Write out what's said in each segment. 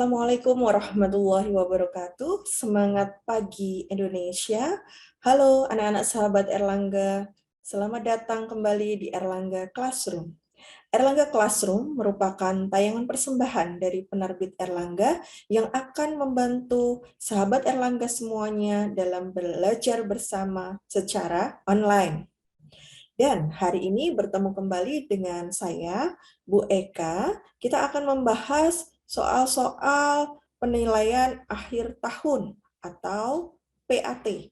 Assalamualaikum warahmatullahi wabarakatuh. Semangat pagi Indonesia. Halo anak-anak sahabat Erlangga. Selamat datang kembali di Erlangga Classroom. Erlangga Classroom merupakan tayangan persembahan dari penerbit Erlangga yang akan membantu sahabat Erlangga semuanya dalam belajar bersama secara online. Dan hari ini bertemu kembali dengan saya, Bu Eka. Kita akan membahas soal-soal penilaian akhir tahun atau PAT.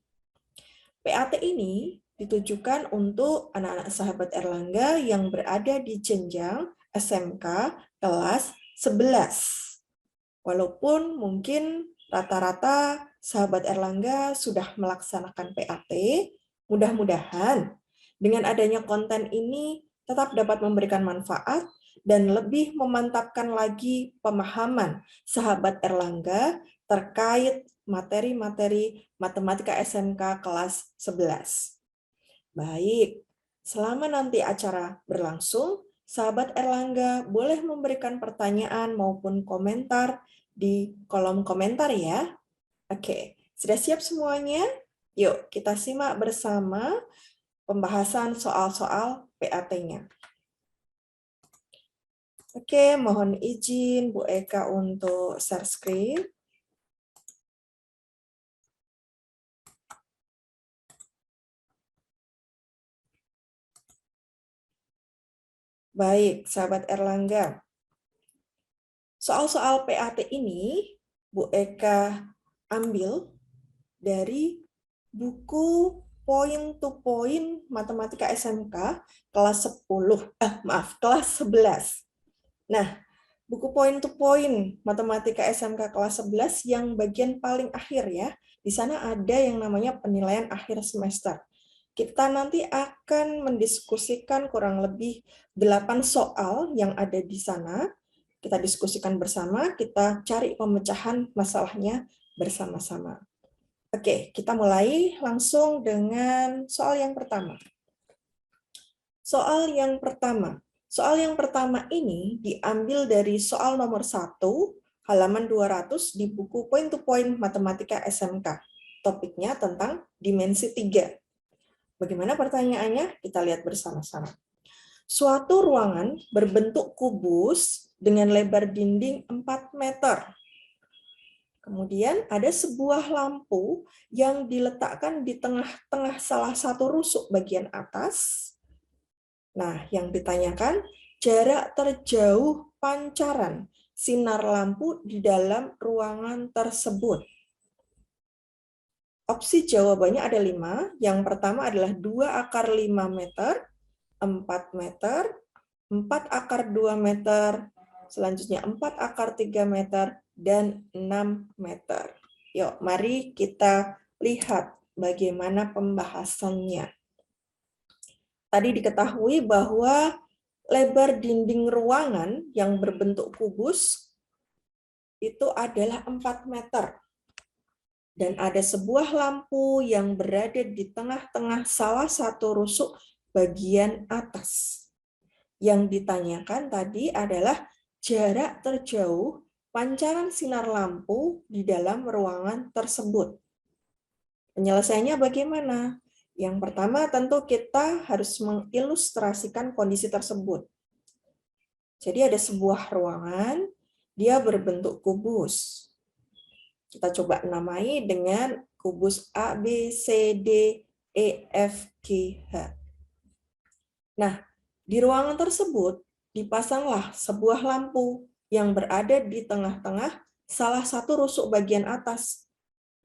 PAT ini ditujukan untuk anak-anak sahabat Erlangga yang berada di jenjang SMK kelas 11. Walaupun mungkin rata-rata sahabat Erlangga sudah melaksanakan PAT, mudah-mudahan dengan adanya konten ini tetap dapat memberikan manfaat dan lebih memantapkan lagi pemahaman sahabat Erlangga terkait materi-materi matematika SMK kelas 11. Baik, selama nanti acara berlangsung, sahabat Erlangga boleh memberikan pertanyaan maupun komentar di kolom komentar ya. Oke, sudah siap semuanya? Yuk, kita simak bersama pembahasan soal-soal PAT-nya. Oke, mohon izin Bu Eka untuk share screen. Baik, sahabat Erlangga. Soal-soal PAT ini Bu Eka ambil dari buku Point to Point Matematika SMK kelas 10, kelas 11. Nah, buku Point to Point Matematika SMK kelas 11 yang bagian paling akhir ya. Di sana ada yang namanya penilaian akhir semester. Kita nanti akan mendiskusikan kurang lebih 8 soal yang ada di sana. Kita diskusikan bersama, kita cari pemecahan masalahnya bersama-sama. Oke, kita mulai langsung dengan soal yang pertama. Soal yang pertama ini diambil dari soal nomor 1, halaman 200 di buku Point to Point Matematika SMK. Topiknya tentang dimensi 3. Bagaimana pertanyaannya? Kita lihat bersama-sama. Suatu ruangan berbentuk kubus dengan lebar dinding 4 meter. Kemudian ada sebuah lampu yang diletakkan di tengah-tengah salah satu rusuk bagian atas. Nah, yang ditanyakan jarak terjauh pancaran sinar lampu di dalam ruangan tersebut. Opsi jawabannya ada 5. Yang pertama adalah 2 akar 5 meter, 4 meter, 4 akar 2 meter, selanjutnya 4 akar 3 meter, dan 6 meter. Yuk, mari kita lihat bagaimana pembahasannya. Tadi diketahui bahwa lebar dinding ruangan yang berbentuk kubus itu adalah 4 meter. Dan ada sebuah lampu yang berada di tengah-tengah salah satu rusuk bagian atas. Yang ditanyakan tadi adalah jarak terjauh pancaran sinar lampu di dalam ruangan tersebut. Penyelesaiannya bagaimana? Yang pertama tentu kita harus mengilustrasikan kondisi tersebut. Jadi ada sebuah ruangan, dia berbentuk kubus. Kita coba namai dengan kubus A, B, C, D, E, F, G, H. Nah, di ruangan tersebut dipasanglah sebuah lampu yang berada di tengah-tengah salah satu rusuk bagian atas.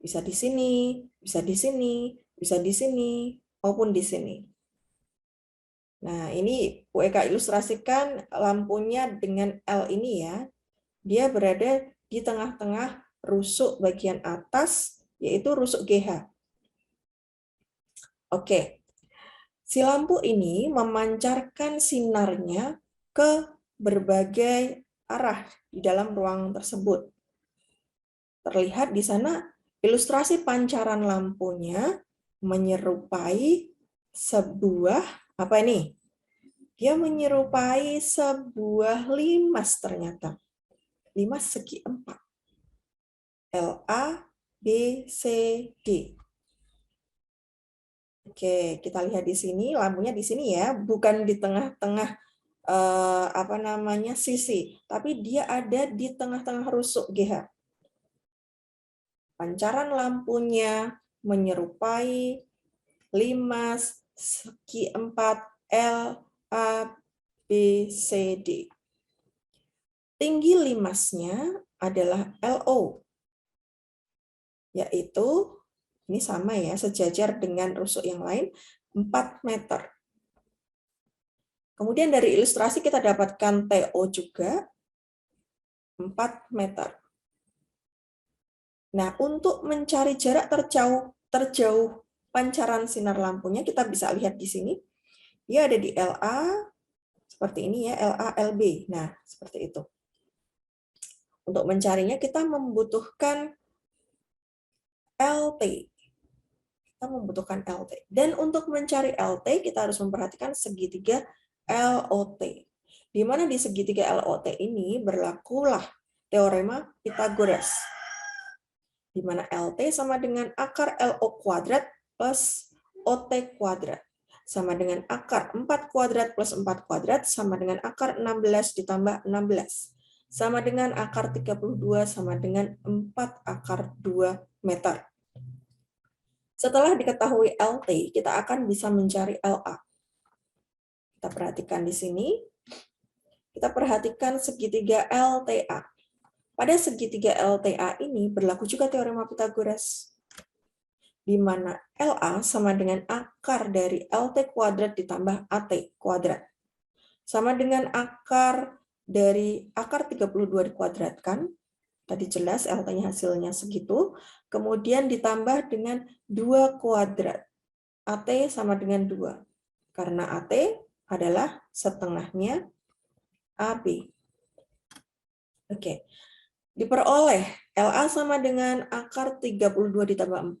Bisa di sini, bisa di sini, bisa di sini, maupun di sini. Nah, ini Bu Eka ilustrasikan lampunya dengan L ini ya. Dia berada di tengah-tengah rusuk bagian atas, yaitu rusuk GH. Oke. Si lampu ini memancarkan sinarnya ke berbagai arah di dalam ruangan tersebut. Terlihat di sana ilustrasi pancaran lampunya menyerupai sebuah, apa ini? Dia menyerupai sebuah limas ternyata. Limas segi 4. LA, B, C, D. Oke, kita lihat di sini, lampunya di sini ya, bukan di tengah-tengah sisi, tapi dia ada di tengah-tengah rusuk GH. Pancaran lampunya menyerupai limas segi 4 L, A, B, C, D. Tinggi limasnya adalah LO, yaitu ini sama ya, sejajar dengan rusuk yang lain, 4 meter. Kemudian dari ilustrasi kita dapatkan TO juga, 4 meter. Nah, untuk mencari jarak terjauh pancaran sinar lampunya, kita bisa lihat di sini. Dia ada di LA, seperti ini ya, LA, LB. Nah, seperti itu. Untuk mencarinya, kita membutuhkan LT. Kita membutuhkan LT. Dan untuk mencari LT, kita harus memperhatikan segitiga LOT. Di mana di segitiga LOT ini berlakulah teorema Pythagoras. Di mana LT sama dengan akar LO kuadrat plus OT kuadrat. Sama dengan akar 4 kuadrat plus 4 kuadrat, sama dengan akar 16 ditambah 16. Sama dengan akar 32, sama dengan 4 akar 2 meter. Setelah diketahui LT, kita akan bisa mencari LA. Kita perhatikan di sini. Kita perhatikan segitiga LTA. Pada segitiga LTA ini berlaku juga teorema Pythagoras, di mana LA sama dengan akar dari LT kuadrat ditambah AT kuadrat. Sama dengan akar dari akar 32 dikuadratkan. Tadi jelas LT-nya hasilnya segitu. Kemudian ditambah dengan 2 kuadrat. AT sama dengan 2. Karena AT adalah setengahnya AB. Oke. Diperoleh LA sama dengan akar 32 ditambah 4,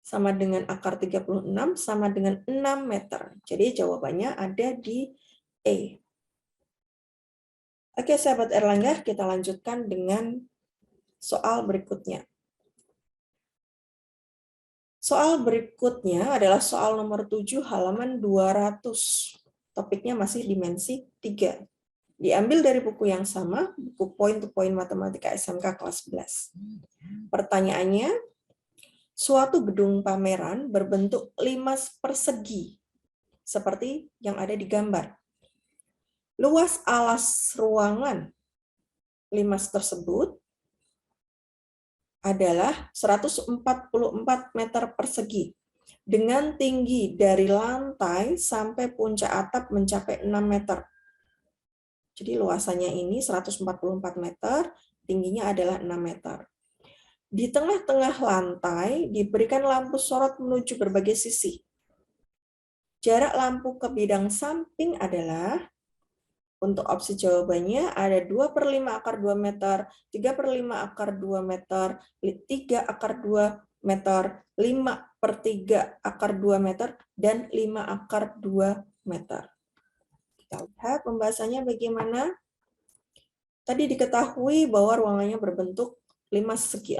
sama dengan akar 36, sama dengan 6 meter. Jadi jawabannya ada di E. Oke, sahabat Erlangga, kita lanjutkan dengan soal berikutnya. Soal berikutnya adalah soal nomor 7 halaman 200. Topiknya masih dimensi 3. Diambil dari buku yang sama, buku Point to Point Matematika SMK kelas 11. Pertanyaannya, suatu gedung pameran berbentuk limas persegi, seperti yang ada di gambar. Luas alas ruangan limas tersebut adalah 144 meter persegi, dengan tinggi dari lantai sampai puncak atap mencapai 6 meter. Jadi luasannya ini 144 meter, tingginya adalah 6 meter. Di tengah-tengah lantai diberikan lampu sorot menuju berbagai sisi. Jarak lampu ke bidang samping adalah, untuk opsi jawabannya ada 2/5 akar 2 meter, 3/5 akar 2 meter, 3 akar 2 meter, 5/3 akar 2 meter, dan 5 akar 2 meter. Kita lihat pembahasannya bagaimana. Tadi diketahui bahwa ruangannya berbentuk limas persegi.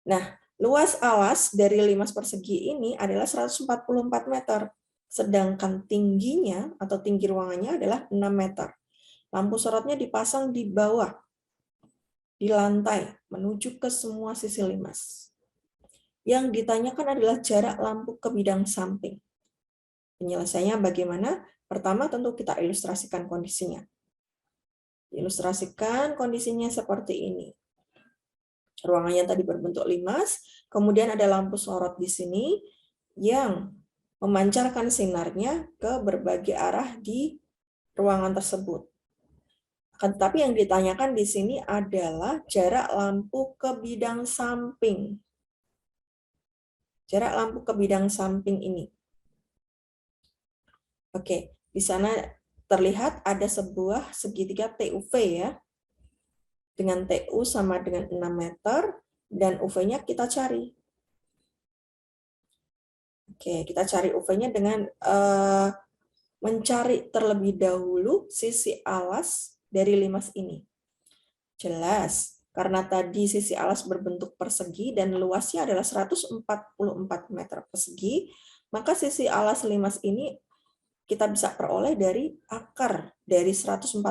Nah, luas alas dari limas persegi ini adalah 144 meter, sedangkan tingginya atau tinggi ruangannya adalah 6 meter. Lampu sorotnya dipasang di bawah, di lantai, menuju ke semua sisi limas. Yang ditanyakan adalah jarak lampu ke bidang samping. Penyelesaiannya bagaimana? Pertama tentu kita ilustrasikan kondisinya. Ilustrasikan kondisinya seperti ini. Ruangannya tadi berbentuk limas, kemudian ada lampu sorot di sini yang memancarkan sinarnya ke berbagai arah di ruangan tersebut. Tetapi yang ditanyakan di sini adalah jarak lampu ke bidang samping. Jarak lampu ke bidang samping ini. Oke, di sana terlihat ada sebuah segitiga TUV ya. Dengan TU sama dengan 6 meter, dan UV-nya kita cari. Oke, kita cari UV-nya dengan mencari terlebih dahulu sisi alas dari limas ini. Jelas, karena tadi sisi alas berbentuk persegi dan luasnya adalah 144 meter persegi, maka sisi alas limas ini kita bisa peroleh dari akar dari 144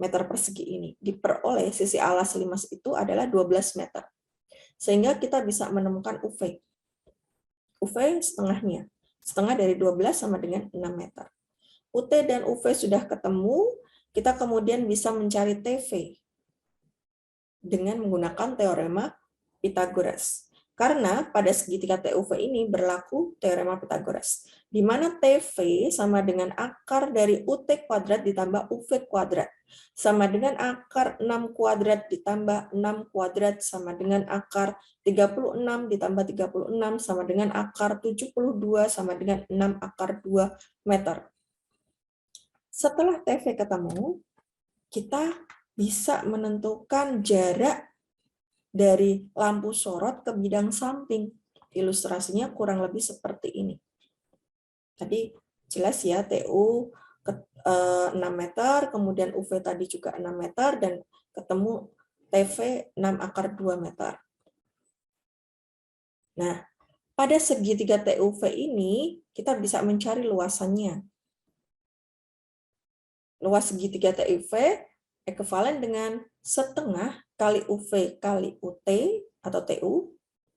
meter persegi ini. Diperoleh sisi alas limas itu adalah 12 meter. Sehingga kita bisa menemukan UV. UV setengahnya. Setengah dari 12 sama dengan 6 meter. UT dan UV sudah ketemu, kita kemudian bisa mencari TV dengan menggunakan teorema Pythagoras. Karena pada segitiga TUV ini berlaku teorema Pythagoras, di mana TV sama dengan akar dari UT kuadrat ditambah UV kuadrat, sama dengan akar 6 kuadrat ditambah 6 kuadrat, sama dengan akar 36 ditambah 36, sama dengan akar 72, sama dengan 6 akar 2 meter. Setelah TV ketemu, kita bisa menentukan jarak dari lampu sorot ke bidang samping. Ilustrasinya kurang lebih seperti ini. Tadi jelas ya, TU 6 meter, kemudian UV tadi juga 6 meter, dan ketemu TV 6 akar 2 meter. Nah, pada segitiga TUV ini, kita bisa mencari luasannya. Luas segitiga TUV ekuivalen dengan setengah kali UV kali UT atau TU,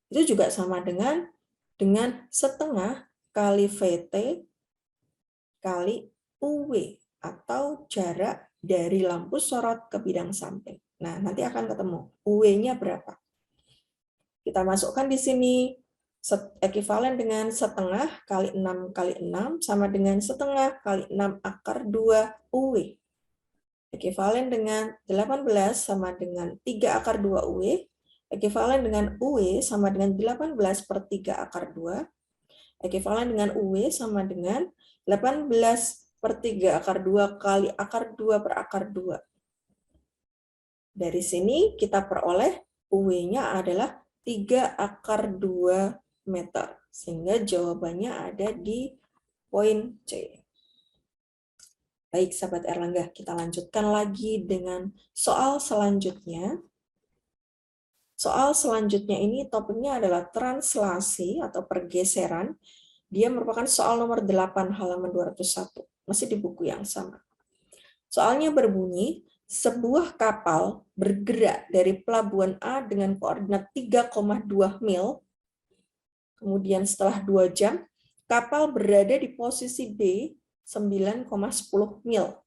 itu juga sama dengan setengah kali VT kali UW atau jarak dari lampu sorot ke bidang samping. Nah, nanti akan ketemu UW-nya berapa. Kita masukkan di sini ekuivalen dengan setengah kali 6 kali 6 sama dengan setengah kali 6 akar 2 UW. Ekuivalen dengan 18 sama dengan 3 akar 2 UW, ekuivalen dengan UW sama dengan 18 per 3 akar 2, ekuivalen dengan UW sama dengan 18 per 3 akar 2 kali akar 2 per akar 2. Dari sini kita peroleh UW-nya adalah 3 akar 2 meter. Sehingga jawabannya ada di poin C. Baik, sahabat Erlangga, kita lanjutkan lagi dengan soal selanjutnya. Soal selanjutnya ini topiknya adalah translasi atau pergeseran. Dia merupakan soal nomor 8 halaman 201, masih di buku yang sama. Soalnya berbunyi, sebuah kapal bergerak dari pelabuhan A dengan koordinat 3,2 mil, kemudian setelah 2 jam, kapal berada di posisi B 9,10 mil.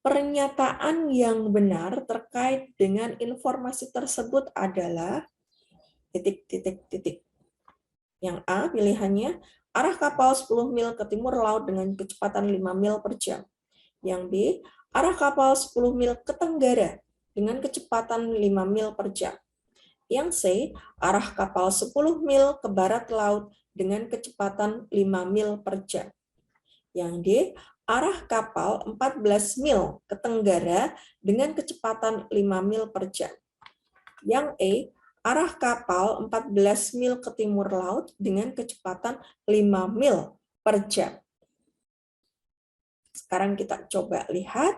Pernyataan yang benar terkait dengan informasi tersebut adalah ... Yang A pilihannya, arah kapal 10 mil ke timur laut dengan kecepatan 5 mil per jam. Yang B, arah kapal 10 mil ke tenggara dengan kecepatan 5 mil per jam. Yang C, arah kapal 10 mil ke barat laut dengan kecepatan 5 mil per jam. Yang D, arah kapal 14 mil ke tenggara dengan kecepatan 5 mil per jam. Yang E, arah kapal 14 mil ke timur laut dengan kecepatan 5 mil per jam. Sekarang kita coba lihat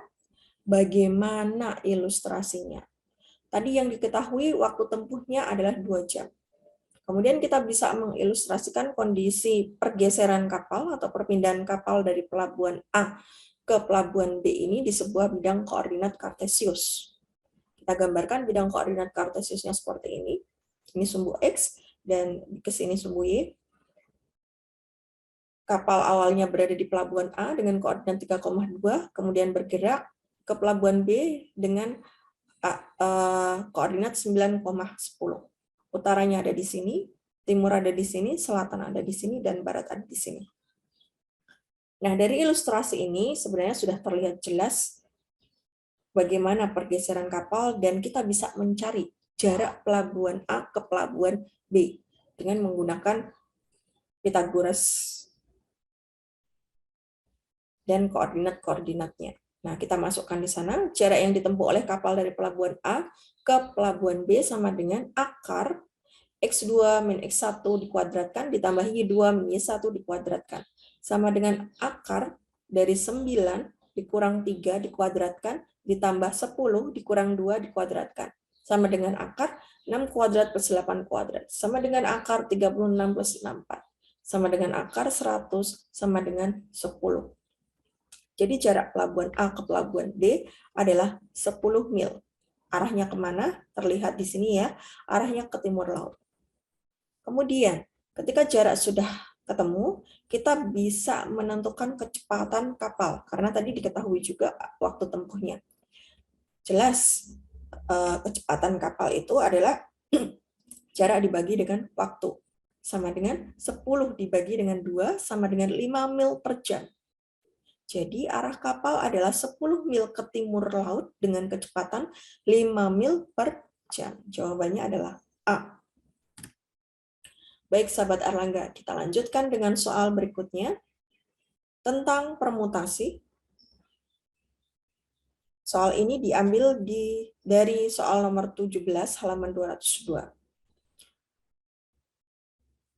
bagaimana ilustrasinya. Tadi yang diketahui waktu tempuhnya adalah 2 jam. Kemudian kita bisa mengilustrasikan kondisi pergeseran kapal atau perpindahan kapal dari pelabuhan A ke pelabuhan B ini di sebuah bidang koordinat kartesius. Kita gambarkan bidang koordinat kartesiusnya seperti ini. Ini sumbu X dan ke sini sumbu Y. Kapal awalnya berada di pelabuhan A dengan koordinat 3,2, kemudian bergerak ke pelabuhan B dengan koordinat 9,10. Utaranya ada di sini, timur ada di sini, selatan ada di sini, dan barat ada di sini. Nah, dari ilustrasi ini sebenarnya sudah terlihat jelas bagaimana pergeseran kapal dan kita bisa mencari jarak pelabuhan A ke pelabuhan B dengan menggunakan Pythagoras dan koordinat-koordinatnya. Nah, kita masukkan di sana jarak yang ditempuh oleh kapal dari pelabuhan A ke pelabuhan B sama dengan akar X2 min X1 dikuadratkan ditambah Y2 min Y1 dikuadratkan. Sama dengan akar dari 9 dikurang 3 dikuadratkan ditambah 10 dikurang 2 dikuadratkan. Sama dengan akar 6 kuadrat plus 8 kuadrat. Sama dengan akar 36 plus 64. Sama dengan akar 100 sama dengan 10. Jadi jarak pelabuhan A ke pelabuhan D adalah 10 mil. Arahnya kemana? Terlihat di sini ya, arahnya ke timur laut. Kemudian, ketika jarak sudah ketemu, kita bisa menentukan kecepatan kapal, karena tadi diketahui juga waktu tempuhnya. Jelas, kecepatan kapal itu adalah jarak dibagi dengan waktu. Sama dengan 10 dibagi dengan 2, sama dengan 5 mil per jam. Jadi arah kapal adalah 10 mil ke timur laut dengan kecepatan 5 mil per jam. Jawabannya adalah A. Baik, sahabat Erlangga, kita lanjutkan dengan soal berikutnya tentang permutasi. Soal ini diambil dari soal nomor 17 halaman 202.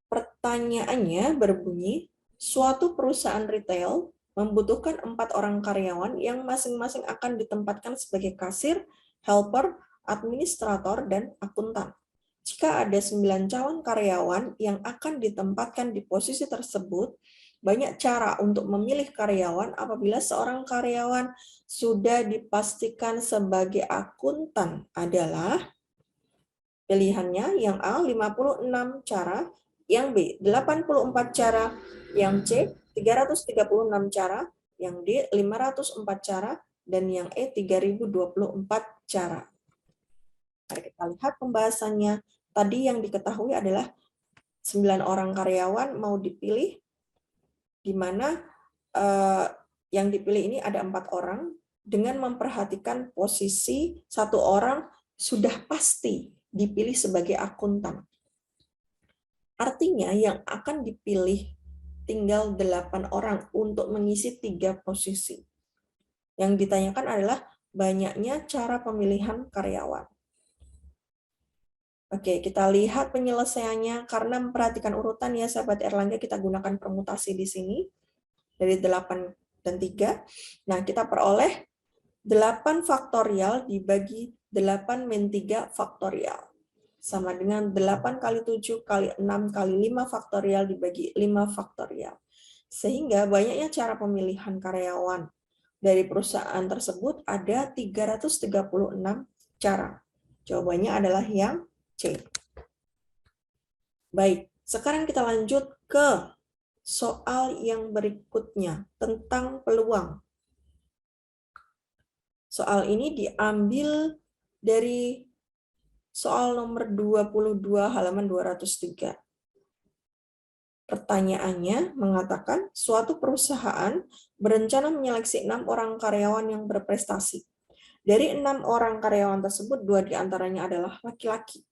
Pertanyaannya berbunyi, suatu perusahaan retail membutuhkan 4 orang karyawan yang masing-masing akan ditempatkan sebagai kasir, helper, administrator, dan akuntan. Jika ada 9 calon karyawan yang akan ditempatkan di posisi tersebut, banyak cara untuk memilih karyawan apabila seorang karyawan sudah dipastikan sebagai akuntan adalah pilihannya yang A 56 cara, yang B 84 cara, yang C 336 cara, yang D 504 cara, dan yang E 3024 cara. Mari kita lihat pembahasannya. Tadi yang diketahui adalah 9 orang karyawan mau dipilih, di mana yang dipilih ini ada 4 orang, dengan memperhatikan posisi satu orang sudah pasti dipilih sebagai akuntan. Artinya yang akan dipilih tinggal 8 orang untuk mengisi 3 posisi. Yang ditanyakan adalah banyaknya cara pemilihan karyawan. Oke, kita lihat penyelesaiannya. Karena memperhatikan urutan ya sahabat Erlangga, kita gunakan permutasi di sini dari 8 dan 3. Nah, kita peroleh 8 faktorial dibagi 8 min 3 faktorial. Sama dengan 8 kali 7 kali 6 kali 5 faktorial dibagi 5 faktorial. Sehingga banyaknya cara pemilihan karyawan dari perusahaan tersebut ada 336 cara. Jawabannya adalah yang C. Baik, sekarang kita lanjut ke soal yang berikutnya tentang peluang. Soal ini diambil dari soal nomor 22 halaman 203. Pertanyaannya mengatakan suatu perusahaan berencana menyeleksi 6 orang karyawan yang berprestasi. Dari 6 orang karyawan tersebut, 2 diantaranya adalah laki-laki.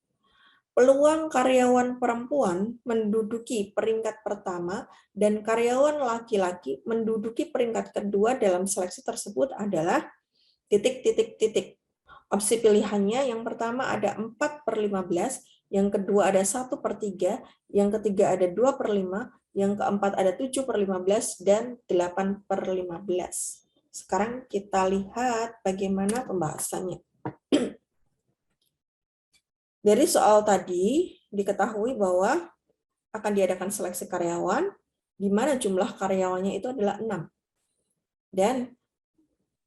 Peluang karyawan perempuan menduduki peringkat pertama dan karyawan laki-laki menduduki peringkat kedua dalam seleksi tersebut adalah titik-titik-titik. Opsi pilihannya yang pertama ada 4/15, yang kedua ada 1/3, yang ketiga ada 2/5, yang keempat ada 7/15, dan 8/15. Sekarang kita lihat bagaimana pembahasannya. Dari soal tadi diketahui bahwa akan diadakan seleksi karyawan, di mana jumlah karyawannya itu adalah 6. Dan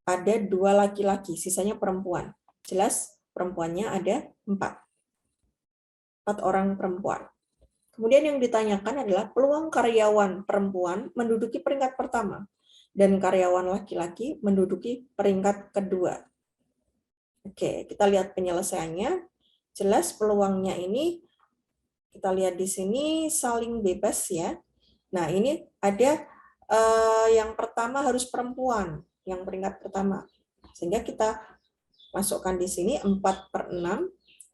ada 2 laki-laki, sisanya perempuan. Jelas perempuannya ada 4 orang perempuan. Kemudian yang ditanyakan adalah peluang karyawan perempuan menduduki peringkat pertama dan karyawan laki-laki menduduki peringkat kedua. Oke, kita lihat penyelesaiannya. Jelas peluangnya ini kita lihat di sini saling bebas ya. Nah, ini ada yang pertama harus perempuan, yang peringkat pertama. Sehingga kita masukkan di sini 4/6.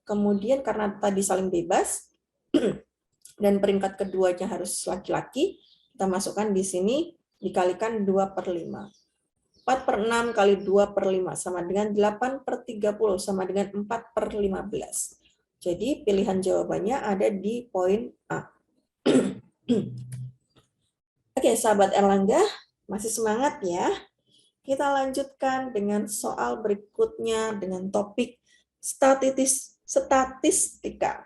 Kemudian karena tadi saling bebas dan peringkat keduanya harus laki-laki, kita masukkan di sini dikalikan 2/5. 4/6 kali 2/5 sama dengan 8/30 sama dengan 4/15. Jadi pilihan jawabannya ada di poin A. Oke, sahabat Erlangga, masih semangat ya? Kita lanjutkan dengan soal berikutnya dengan topik statistika.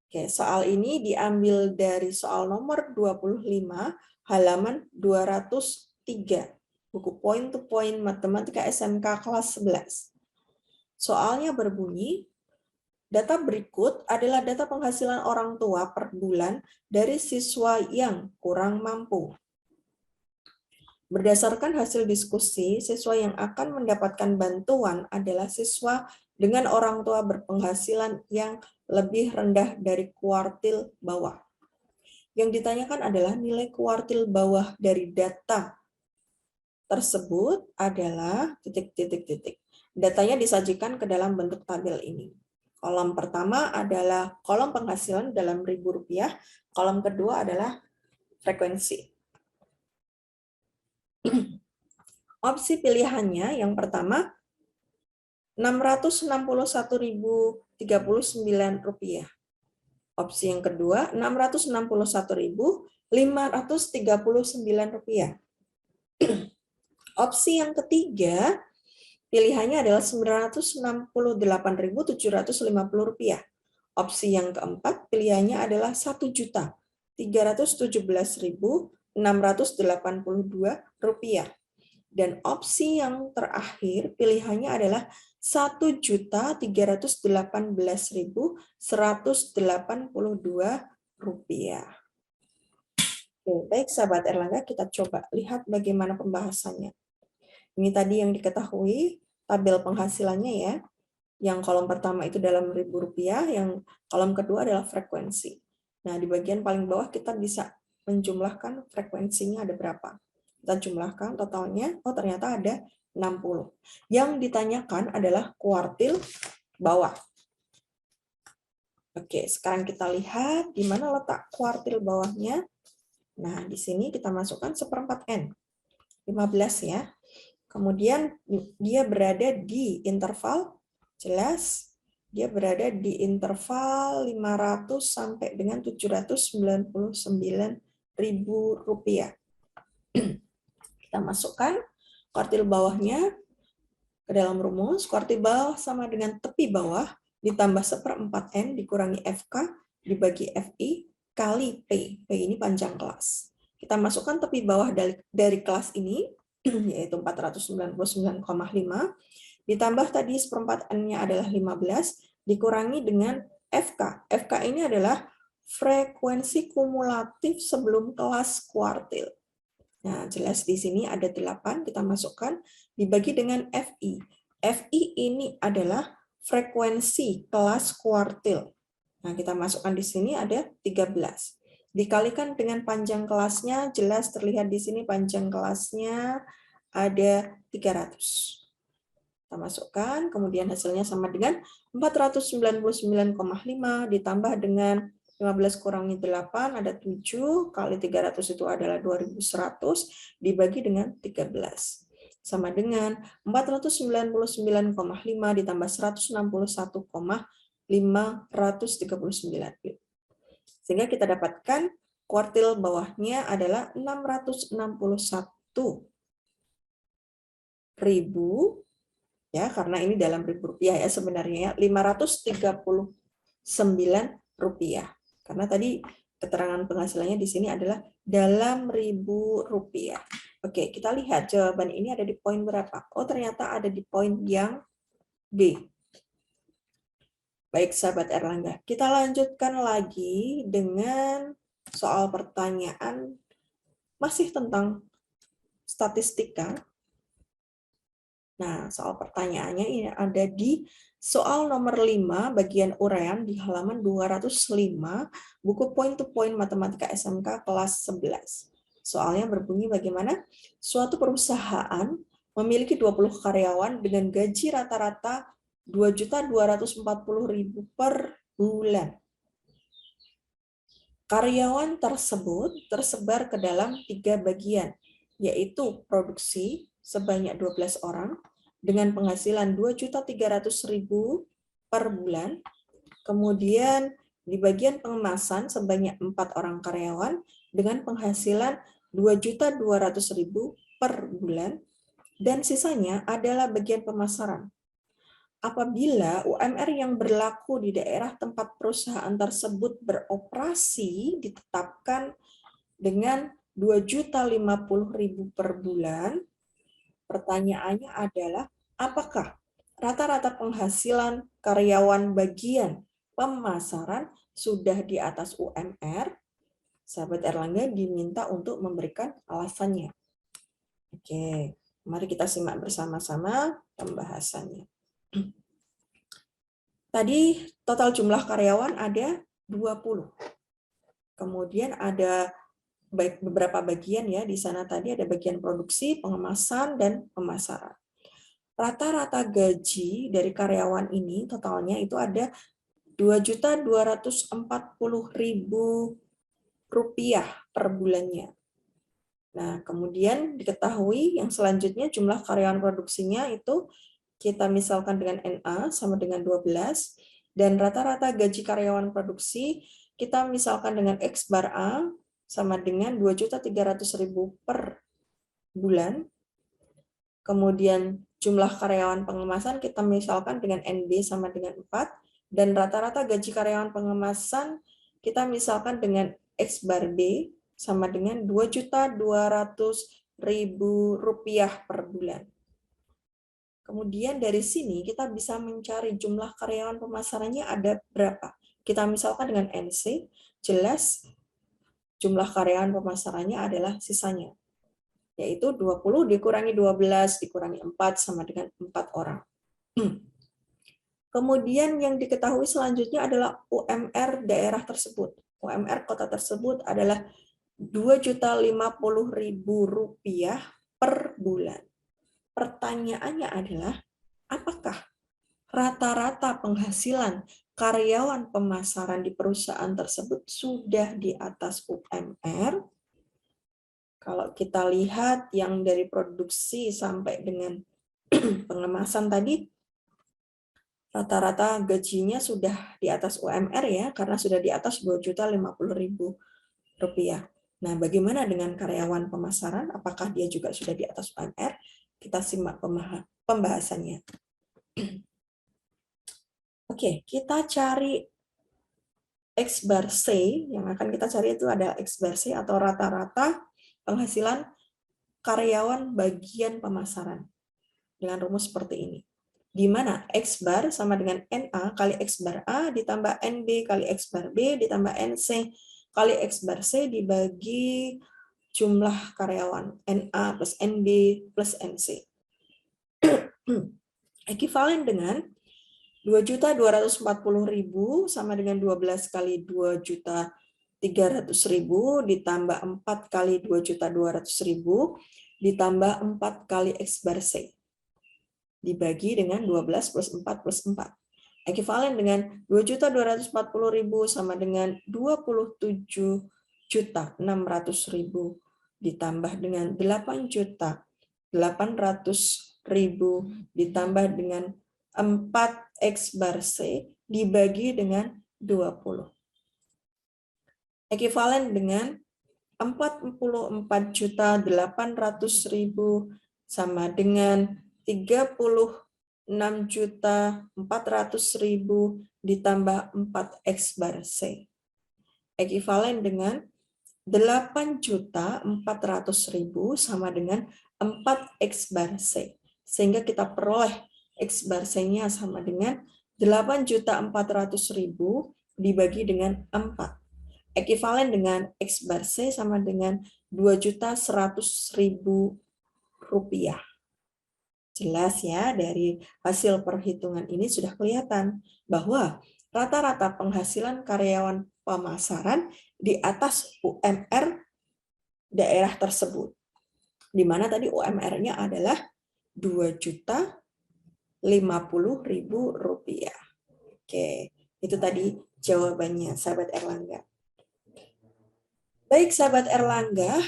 Oke, soal ini diambil dari soal nomor 25, halaman 203, buku Point to Point Matematika SMK kelas 11. Soalnya berbunyi, data berikut adalah data penghasilan orang tua per bulan dari siswa yang kurang mampu. Berdasarkan hasil diskusi, siswa yang akan mendapatkan bantuan adalah siswa dengan orang tua berpenghasilan yang lebih rendah dari kuartil bawah. Yang ditanyakan adalah nilai kuartil bawah dari data tersebut adalah titik-titik-titik. Datanya disajikan ke dalam bentuk tabel ini. Kolom pertama adalah kolom penghasilan dalam ribu rupiah, kolom kedua adalah frekuensi. Opsi pilihannya yang pertama 661.039 rupiah. Opsi yang kedua 661.539 rupiah. Opsi yang ketiga pilihannya adalah 968.750 rupiah. Opsi yang keempat pilihannya adalah 1.317.682 rupiah. Dan opsi yang terakhir pilihannya adalah 1.318.182 rupiah. Oke, baik sahabat Erlangga, kita coba lihat bagaimana pembahasannya. Ini tadi yang diketahui tabel penghasilannya ya. Yang kolom pertama itu dalam ribu rupiah, yang kolom kedua adalah frekuensi. Nah, di bagian paling bawah kita bisa menjumlahkan frekuensinya ada berapa. Kita jumlahkan totalnya, oh ternyata ada 60. Yang ditanyakan adalah kuartil bawah. Oke, sekarang kita lihat di mana letak kuartil bawahnya. Nah, di sini kita masukkan 1/4N. 15 ya. Kemudian dia berada di interval, jelas dia berada di interval 500 sampai dengan 799.000 rupiah. Kita masukkan kuartil bawahnya ke dalam rumus. Kuartil bawah sama dengan tepi bawah ditambah 1/4N dikurangi FK dibagi FI kali P. P ini panjang kelas. Kita masukkan tepi bawah dari kelas ini, yaitu 499,5, ditambah tadi 1/4N-nya adalah 15, dikurangi dengan FK. FK ini adalah frekuensi kumulatif sebelum kelas kuartil. Nah, jelas di sini ada 8, kita masukkan, dibagi dengan FI. FI ini adalah frekuensi kelas kuartil. Nah, kita masukkan di sini ada 13. Dikalikan dengan panjang kelasnya, jelas terlihat di sini panjang kelasnya ada 300. Kita masukkan, kemudian hasilnya sama dengan 499,5 ditambah dengan 15 kurangi 8 ada 7, kali 300 itu adalah 2100, dibagi dengan 13. Sama dengan 499,5 ditambah 161,539. Sehingga kita dapatkan kuartil bawahnya adalah 661.000, ya, karena ini dalam ribu rupiah ya sebenarnya, 539 rupiah. Karena tadi keterangan penghasilannya di sini adalah dalam ribu rupiah. Oke, kita lihat jawaban ini ada di poin berapa. Oh, ternyata ada di poin yang B. Baik, sahabat Erlangga. Kita lanjutkan lagi dengan soal pertanyaan masih tentang statistika. Nah, soal pertanyaannya ini ada di soal nomor 5, bagian uraian di halaman 205, buku Point to Point Matematika SMK kelas 11. Soalnya berbunyi bagaimana? Suatu perusahaan memiliki 20 karyawan dengan gaji rata-rata 2.240.000 per bulan. Karyawan tersebut tersebar ke dalam 3 bagian, yaitu produksi sebanyak 12 orang, dengan penghasilan 2.300.000 per bulan. Kemudian di bagian pengemasan sebanyak 4 orang karyawan dengan penghasilan 2.200.000 per bulan, dan sisanya adalah bagian pemasaran. Apabila UMR yang berlaku di daerah tempat perusahaan tersebut beroperasi ditetapkan dengan 2.050.000 per bulan, pertanyaannya adalah apakah rata-rata penghasilan karyawan bagian pemasaran sudah di atas UMR? Sahabat Erlangga diminta untuk memberikan alasannya. Oke, mari kita simak bersama-sama pembahasannya. Tadi total jumlah karyawan ada 20. Kemudian ada beberapa bagian ya, di sana tadi ada bagian produksi, pengemasan, dan pemasaran. Rata-rata gaji dari karyawan ini totalnya itu ada Rp2.240.000 per bulannya. Nah, kemudian diketahui yang selanjutnya jumlah karyawan produksinya itu kita misalkan dengan NA sama dengan 12, dan rata-rata gaji karyawan produksi kita misalkan dengan X bar A sama dengan 2.300.000 per bulan. Kemudian jumlah karyawan pengemasan kita misalkan dengan NB sama dengan 4, dan rata-rata gaji karyawan pengemasan kita misalkan dengan X bar B sama dengan Rp2.200.000 per bulan. Kemudian dari sini kita bisa mencari jumlah karyawan pemasarannya ada berapa. Kita misalkan dengan NC, jelas jumlah karyawan pemasarannya adalah sisanya, yaitu 20 dikurangi 12 dikurangi 4 sama dengan 4 orang. Kemudian yang diketahui selanjutnya adalah UMR daerah tersebut. UMR kota tersebut adalah Rp2.050.000 per bulan. Pertanyaannya adalah, apakah rata-rata penghasilan karyawan pemasaran di perusahaan tersebut sudah di atas UMR? Kalau kita lihat yang dari produksi sampai dengan pengemasan tadi, rata-rata gajinya sudah di atas UMR ya, karena sudah di atas Rp2.050.000. Nah, bagaimana dengan karyawan pemasaran? Apakah dia juga sudah di atas UMR? Kita simak pembahasannya. Oke, kita cari X bar C, yang akan kita cari itu ada X bar C atau rata-rata penghasilan karyawan bagian pemasaran. Dengan rumus seperti ini. Di mana X bar sama dengan NA kali X bar A ditambah NB kali X bar B ditambah NC kali X bar C dibagi jumlah karyawan NA plus NB plus NC. Ekivalen dengan 2.240.000 sama dengan 12 kali 2.300.000 ditambah 4 kali 2.200.000 ditambah 4 kali X bar C. Dibagi dengan 12 plus 4 plus 4. Ekivalen dengan 2.240.000 sama dengan 27.600.000 ditambah dengan 8.800.000 ditambah dengan 4 X bar C dibagi dengan 20. Ekivalen dengan 44.800.000 sama dengan 36.400.000 ditambah 4 X bar C. Ekivalen dengan 8.400.000 sama dengan 4 X bar C. Sehingga kita peroleh X bar C-nya sama dengan 8.400.000 dibagi dengan 4. Ekivalen dengan X bar C sama dengan 2.100.000 rupiah. Jelas ya, dari hasil perhitungan ini sudah kelihatan bahwa rata-rata penghasilan karyawan pemasaran di atas UMR daerah tersebut. Di mana tadi UMR-nya adalah Rp2.050.000. Oke, itu tadi jawabannya, sahabat Erlangga. Baik, sahabat Erlangga,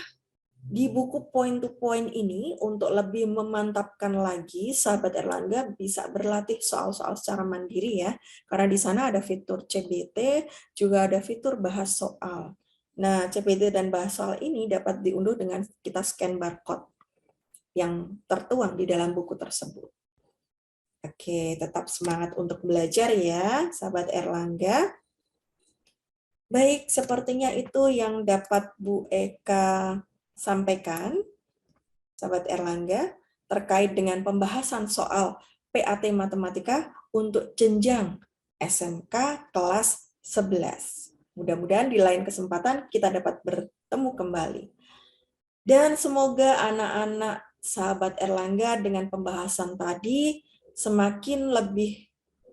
di buku point to point ini untuk lebih memantapkan lagi, sahabat Erlangga bisa berlatih soal-soal secara mandiri ya, karena di sana ada fitur CBT, juga ada fitur bahas soal. Nah, CBT dan bahas soal ini dapat diunduh dengan kita scan barcode. yang tertuang di dalam buku tersebut. Oke, tetap semangat untuk belajar ya, sahabat Erlangga. Baik, sepertinya itu yang dapat Bu Eka sampaikan, sahabat Erlangga, terkait dengan pembahasan soal PAT Matematika untuk jenjang SMK kelas 11. Mudah-mudahan di lain kesempatan kita dapat bertemu kembali. Dan semoga anak-anak sahabat Erlangga dengan pembahasan tadi semakin lebih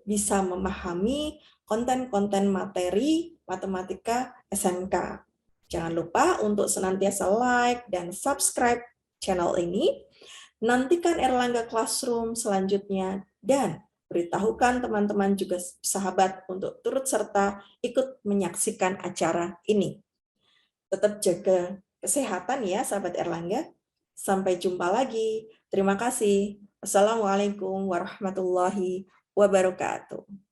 bisa memahami konten-konten materi matematika SMK. Jangan lupa untuk senantiasa like dan subscribe channel ini. Nantikan Erlangga Classroom selanjutnya dan beritahukan teman-teman juga sahabat untuk turut serta ikut menyaksikan acara ini. Tetap jaga kesehatan ya sahabat Erlangga. Sampai jumpa lagi. Terima kasih. Assalamualaikum warahmatullahi wabarakatuh.